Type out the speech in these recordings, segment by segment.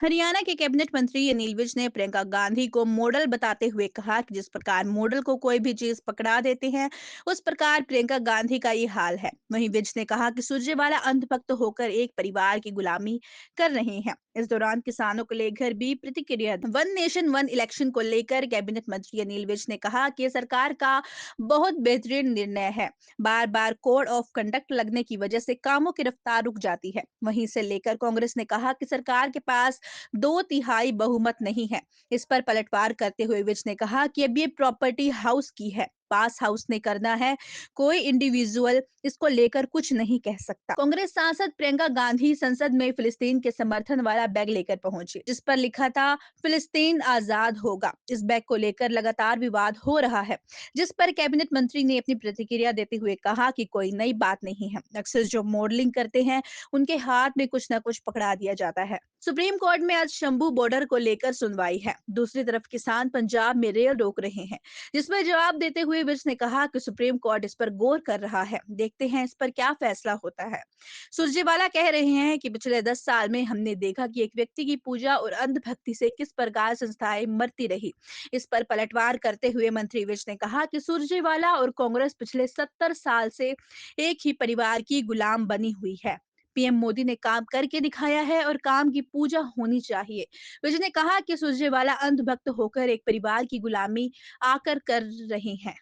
हरियाणा के कैबिनेट मंत्री अनिल विज ने प्रियंका गांधी को मॉडल बताते हुए कहा कि जिस प्रकार मॉडल को कोई भी चीज पकड़ा देते हैं, उस प्रकार प्रियंका गांधी का ये हाल है। वहीं विज ने कहा कि सुरजेवाला अंधभक्त होकर एक परिवार की गुलामी कर रहे हैं। इस दौरान किसानों को लेकर भी प्रतिक्रिया दी। वन नेशन वन इलेक्शन को लेकर कैबिनेट मंत्री अनिल विज ने कहा कि सरकार का बहुत बेहतरीन निर्णय है। बार बार कोड ऑफ कंडक्ट लगने की वजह से कामों की रफ्तार रुक जाती है। वहीं से लेकर कांग्रेस ने कहा कि सरकार के पास 2/3 बहुमत नहीं है। इस पर पलटवार करते हुए विज ने कहा कि अब ये प्रॉपर्टी हाउस की है, पास हाउस ने करना है, कोई इंडिविजुअल इसको लेकर कुछ नहीं कह सकता। कांग्रेस सांसद प्रियंका गांधी संसद में फिलिस्तीन के समर्थन वाला बैग लेकर पहुंची, जिस पर लिखा था फिलिस्तीन आजाद होगा। इस बैग को लेकर लगातार विवाद हो रहा है, जिस पर कैबिनेट मंत्री ने अपनी प्रतिक्रिया देते हुए कहा कि कोई नई बात नहीं है। अक्सर जो मॉडलिंग करते हैं उनके हाथ में कुछ न कुछ पकड़ा दिया जाता है। सुप्रीम कोर्ट में आज शंभू बॉर्डर को लेकर सुनवाई है। दूसरी तरफ किसान पंजाब में रेल रोक रहे हैं, जिसमें जवाब देते हुए विज ने कहा कि सुप्रीम कोर्ट इस पर गौर कर रहा है, देखते हैं इस पर क्या फैसला होता है। सुरजेवाला कह रहे हैं कि पिछले 10 साल में हमने देखा कि एक व्यक्ति की पूजा और अंधभक्ति से किस प्रकार संस्थाएं मरती रही। इस पर पलटवार करते हुए मंत्री विज ने कहा कि सुरजेवाला और कांग्रेस पिछले 70 साल से एक ही परिवार की गुलाम बनी हुई है। पीएम मोदी ने काम करके दिखाया है और काम की पूजा होनी चाहिए। विजय ने कहा कि सुरजेवाला अंधभक्त होकर एक परिवार की गुलामी आकर कर रहे हैं।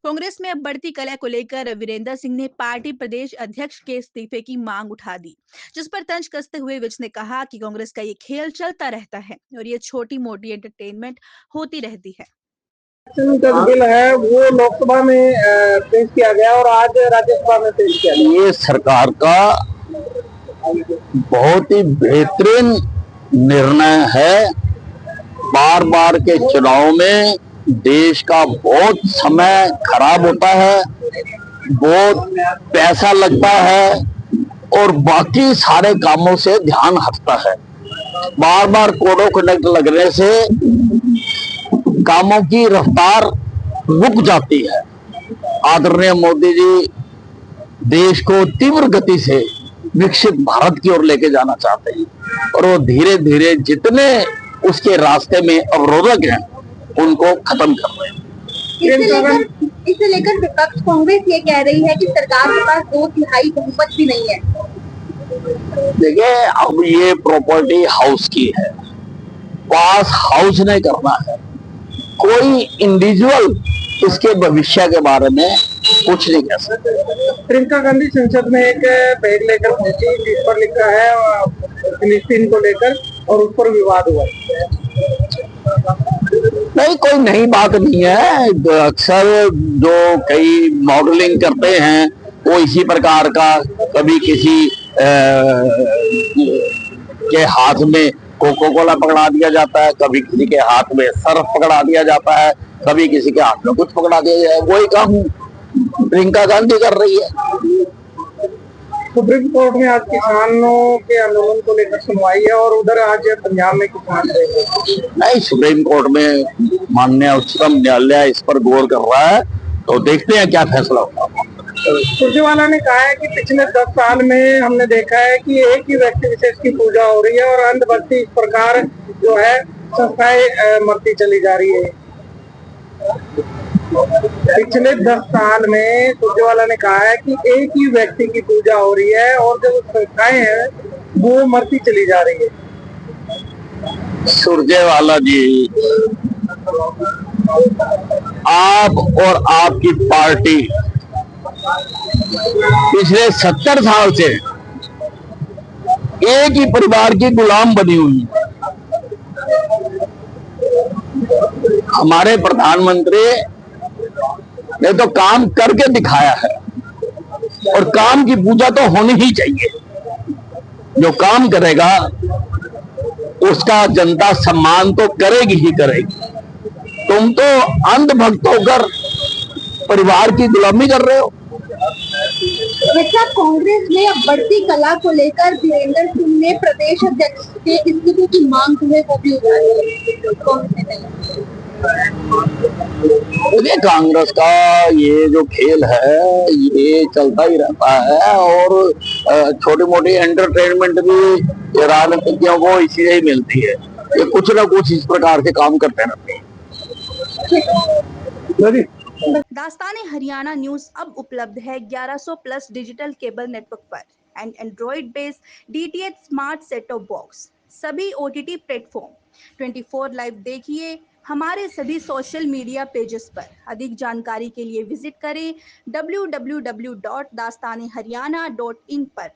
कांग्रेस में अब बढ़ती कलह को लेकर वीरेंद्र सिंह ने पार्टी प्रदेश अध्यक्ष के इस्तीफे की मांग उठा दी, जिस पर तंज कसते हुए विज ने कहा कि कांग्रेस का ये खेल चलता रहता है और ये छोटी मोटी एंटरटेनमेंट होती रहती है। जो बिल है वो लोकसभा में पेश किया गया और आज राज्यसभा में पेश किया गया। ये सरकार का बहुत ही बेहतरीन निर्णय है। बार बार के चुनाव में देश का बहुत समय खराब होता है, बहुत पैसा लगता है और बाकी सारे कामों से ध्यान हटता है। बार बार कोड ऑफ कंडक्ट लगने से कामों की रफ्तार रुक जाती है। आदरणीय मोदी जी देश को तीव्र गति से विकसित भारत की ओर लेके जाना चाहते हैं और वो धीरे धीरे जितने उसके रास्ते में अवरोधक हैं उनको खत्म कर रहे हैं। इसे लेकर विपक्ष कांग्रेस ये कह रही है कि सरकार के पास 2/3 बहुमत भी नहीं है। देखिए, अब ये प्रॉपर्टी हाउस की है, पास हाउस ने करना है। कोई इंडिविजुअल इसके भविष्य के बारे में कुछ नहीं कह सकते। प्रियंका गांधी संसद में एक बैग लेकर पहुंची जिस पर लिखा है फिलिस्तीन को लेकर और उस पर विवाद हुआ। नहीं, कोई नई बात नहीं है। अक्सर जो कई मॉडलिंग करते हैं वो इसी प्रकार का, कभी किसी के हाथ में कोको कोला पकड़ा दिया जाता है, कभी किसी के हाथ में सर्फ पकड़ा दिया जाता है, कभी किसी के हाथ में कुछ पकड़ा दिया जाए। वही काम प्रियंका गांधी कर रही है। सुप्रीम कोर्ट में आज किसानों के आंदोलन को लेकर सुनवाई है और उधर आज पंजाब में किसान नहीं, सुप्रीम कोर्ट में माननीय उच्चतम न्यायालय इस पर गौर कर रहा है, तो देखते हैं क्या फैसला होगा। सुरजेवाला ने कहा है कि पिछले 10 साल में हमने देखा है कि एक ही व्यक्ति विशेष की पूजा हो रही है और अंधभक्ति इस प्रकार जो है संस्थाएं मरती चली जा रही है। पिछले 10 साल में सुरजेवाला ने कहा है कि एक ही व्यक्ति की पूजा हो रही है और जो संस्थाएं हैं वो मरती चली जा रही है। सुरजेवाला जी, आप और आपकी पार्टी पिछले 70 साल से एक ही परिवार की गुलाम बनी हुई है। हमारे प्रधानमंत्री ने तो काम करके दिखाया है और काम की पूजा तो होनी ही चाहिए। जो काम करेगा उसका जनता सम्मान तो करेगी ही करेगी। तुम तो अंधभक्त होकर परिवार की गुलामी कर रहे हो। वैसे कांग्रेस में अब बढ़ती कला को लेकर वीरेंद्र सिंह ने प्रदेश अध्यक्ष के इस्तीफे की मांग है वो भी उठाई है। कांग्रेस का ये जो खेल है ये चलता ही रहता है और छोटी मोटी एंटरटेनमेंट भी ये राजनीतिज्ञों को इसीलिए ही मिलती है। ये कुछ ना कुछ इस प्रकार के काम करते रहते हैं। दास्तान हरियाणा न्यूज अब उपलब्ध है 1100 प्लस डिजिटल केबल नेटवर्क पर and Android based DTH smart set top box, सभी ओटीटी प्लेटफॉर्म। 24 लाइव देखिए हमारे सभी सोशल मीडिया पेजेस पर। अधिक जानकारी के लिए विजिट करें www.dastaneharyana.in पर।